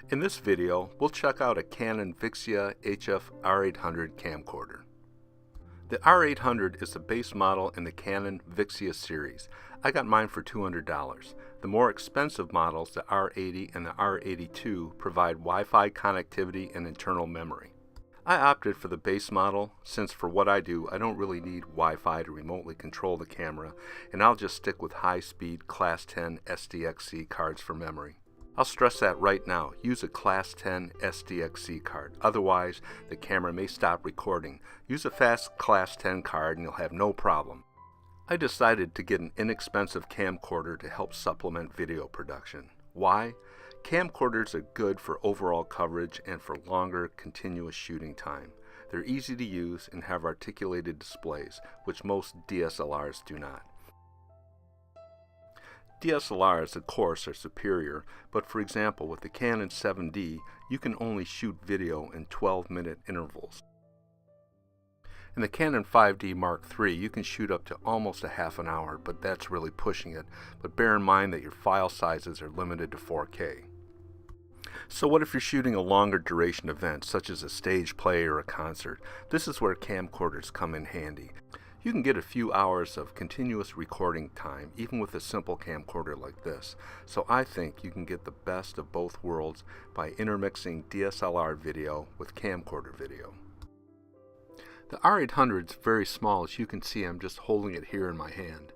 In this video, we'll check out a Canon Vixia HF R800 camcorder. The R800 is the base model in the Canon Vixia series. I got mine for $200. The more expensive models, the R80 and the R82, provide Wi-Fi connectivity and internal memory. I opted for the base model since for what I do, I don't really need Wi-Fi to remotely control the camera, and I'll just stick with high-speed Class 10 SDXC cards for memory. I'll stress that right now. Use a Class 10 SDXC card. Otherwise, the camera may stop recording. Use a fast Class 10 card and you'll have no problem. I decided to get an inexpensive camcorder to help supplement video production. Why? Camcorders are good for overall coverage and for longer continuous shooting time. They're easy to use and have articulated displays, which most DSLRs do not. DSLRs, of course, are superior, but for example, with the Canon 7D, you can only shoot video in 12-minute intervals. In the Canon 5D Mark III, you can shoot up to almost a half an hour, but that's really pushing it. But bear in mind that your file sizes are limited to 4K. So what if you're shooting a longer duration event, such as a stage play or a concert? This is where camcorders come in handy. You can get a few hours of continuous recording time even with a simple camcorder like this. So I think you can get the best of both worlds by intermixing DSLR video with camcorder video. The R800 is very small. As you can see, I'm just holding it here in my hand.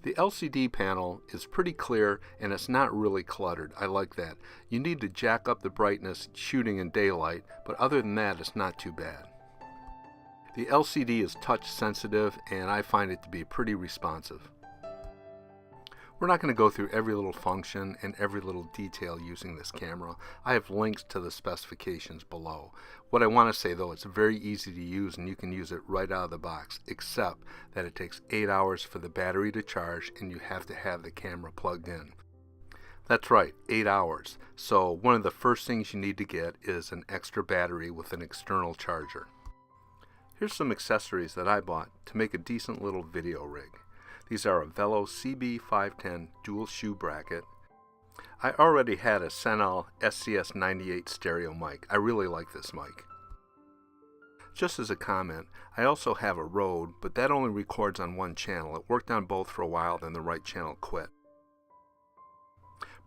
The LCD panel is pretty clear and it's not really cluttered. I like that. You need to jack up the brightness shooting in daylight, but other than that, it's not too bad. The LCD is touch sensitive and I find it to be pretty responsive. We're not going to go through every little function and every little detail using this camera. I have links to the specifications below. What I want to say though, it's very easy to use and you can use it right out of the box, except that it takes 8 hours for the battery to charge and you have to have the camera plugged in. That's right, 8 hours. So one of the first things you need to get is an extra battery with an external charger. Here's some accessories that I bought to make a decent little video rig. These are a Velo CB510 dual shoe bracket. I already had a Senal SCS98 stereo mic. I really like this mic. Just as a comment, I also have a Rode, but that only records on one channel. It worked on both for a while, then the right channel quit.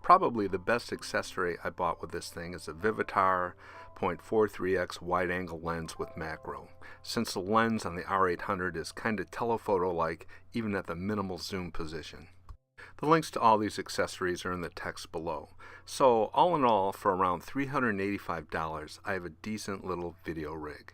Probably the best accessory I bought with this thing is a Vivitar 0.43x wide-angle lens with macro, since the lens on the R800 is kind of telephoto-like even at the minimal zoom position. The links to all these accessories are in the text below. So all in all, for around $385, I have a decent little video rig.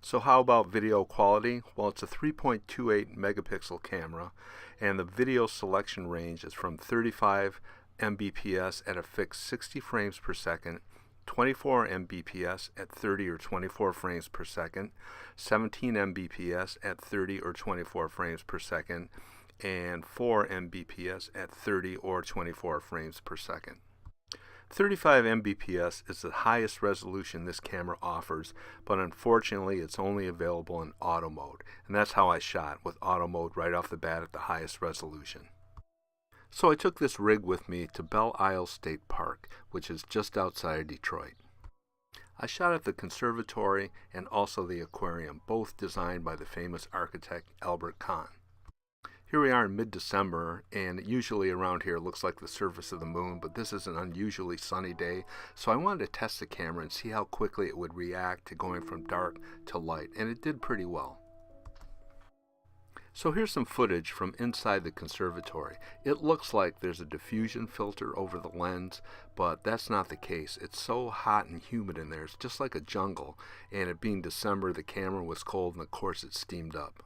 So how about video quality? Well, it's a 3.28 megapixel camera, and the video selection range is from 35 Mbps at a fixed 60 frames per second, 24 Mbps at 30 or 24 frames per second, 17 Mbps at 30 or 24 frames per second, and 4 Mbps at 30 or 24 frames per second. 35 Mbps is the highest resolution this camera offers, but unfortunately it's only available in auto mode, and that's how I shot, with auto mode right off the bat at the highest resolution. So I took this rig with me to Belle Isle State Park, which is just outside Detroit. I shot at the conservatory and also the Aquarium, both designed by the famous architect Albert Kahn. Here we are in mid-December, and usually around here it looks like the surface of the moon, but this is an unusually sunny day, so I wanted to test the camera and see how quickly it would react to going from dark to light, and it did pretty well. So here's some footage from inside the conservatory. It looks like there's a diffusion filter over the lens, but that's not the case. It's so hot and humid in there. It's just like a jungle, and it being December, the camera was cold and of course it steamed up.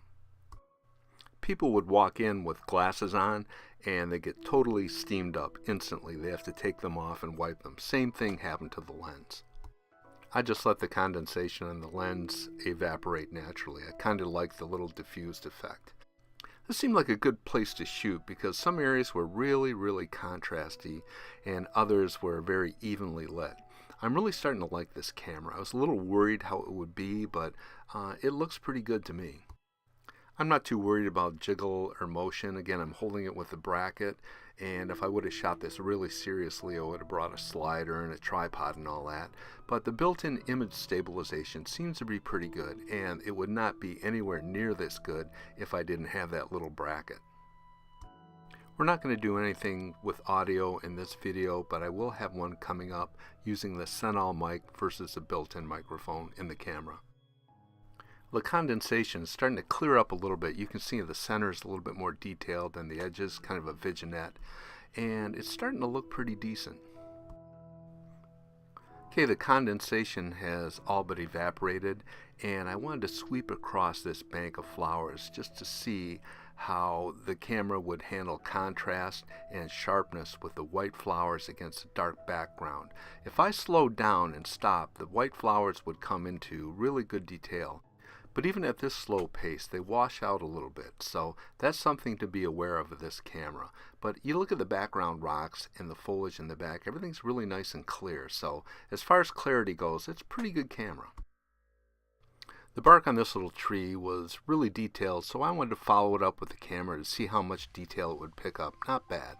People would walk in with glasses on and they get totally steamed up instantly. They have to take them off and wipe them. Same thing happened to the lens. I just let the condensation on the lens evaporate naturally. I kind of like the little diffused effect. This seemed like a good place to shoot because some areas were really contrasty and others were very evenly lit. I'm really starting to like this camera. I was a little worried how it would be, but it looks pretty good to me. I'm not too worried about jiggle or motion. Again, I'm holding it with a bracket, and if I would have shot this really seriously, I would have brought a slider and a tripod and all that. But the built-in image stabilization seems to be pretty good, and it would not be anywhere near this good if I didn't have that little bracket. We're not going to do anything with audio in this video, but I will have one coming up using the Senal mic versus a built-in microphone in the camera. The condensation is starting to clear up a little bit. You can see the center is a little bit more detailed than the edges, kind of a vignette, and it's starting to look pretty decent. Okay, the condensation has all but evaporated, and I wanted to sweep across this bank of flowers just to see how the camera would handle contrast and sharpness with the white flowers against a dark background. If I slowed down and stopped, the white flowers would come into really good detail. But even at this slow pace, they wash out a little bit, so that's something to be aware of with this camera. But you look at the background rocks and the foliage in the back, everything's really nice and clear, so as far as clarity goes, it's a pretty good camera. The bark on this little tree was really detailed, so I wanted to follow it up with the camera to see how much detail it would pick up. Not bad.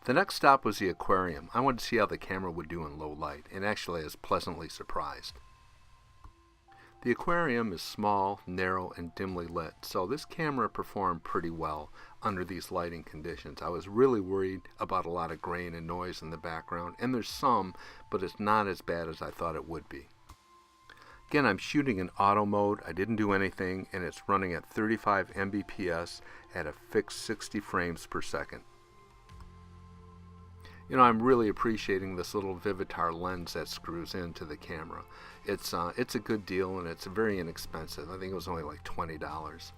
The next stop was the aquarium. I wanted to see how the camera would do in low light, and actually I was pleasantly surprised. The aquarium is small, narrow, and dimly lit, so this camera performed pretty well under these lighting conditions. I was really worried about a lot of grain and noise in the background, and there's some, but it's not as bad as I thought it would be. Again, I'm shooting in auto mode. I didn't do anything, and it's running at 35 Mbps at a fixed 60 frames per second. You know, I'm really appreciating this little Vivitar lens that screws into the camera. It's a good deal, and it's very inexpensive. I think it was only like $20.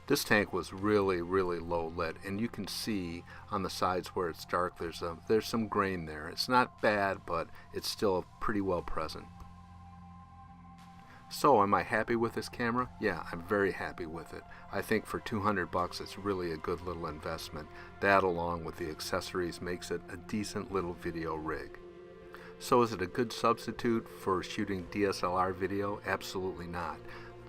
This tank was really low lit, and you can see on the sides where it's dark there's some grain there. It's not bad, but it's still pretty well present. So am I happy with this camera? Yeah, I'm very happy with it. I think for $200 it's really a good little investment. That along with the accessories makes it a decent little video rig. So is it a good substitute for shooting DSLR video? Absolutely not.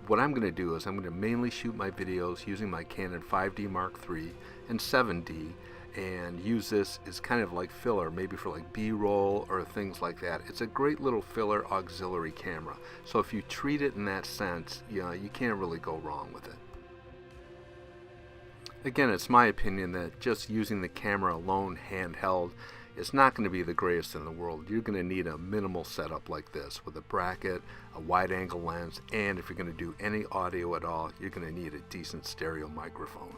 What I'm going to do is I'm going to mainly shoot my videos using my Canon 5D Mark III and 7D, and use this as kind of like filler, maybe for like B-roll or things like that. It's a great little filler auxiliary camera. So if you treat it in that sense, you can't really go wrong with it. Again, it's my opinion that just using the camera alone handheld is not going to be the greatest in the world. You're going to need a minimal setup like this with a bracket, a wide angle lens, and if you're going to do any audio at all, you're going to need a decent stereo microphone.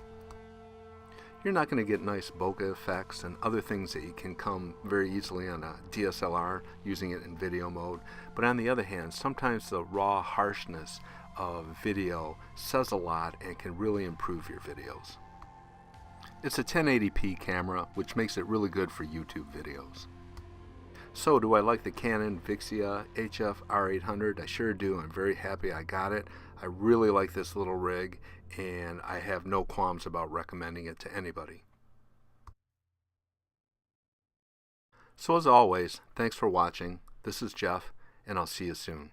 You're not going to get nice bokeh effects and other things that you can come very easily on a DSLR using it in video mode. But on the other hand, sometimes the raw harshness of video says a lot and can really improve your videos. It's a 1080p camera, which makes it really good for YouTube videos. So do I like the Canon Vixia HF R800? I sure do. I'm very happy I got it. I really like this little rig, and I have no qualms about recommending it to anybody. So as always, thanks for watching. This is Jeff, and I'll see you soon.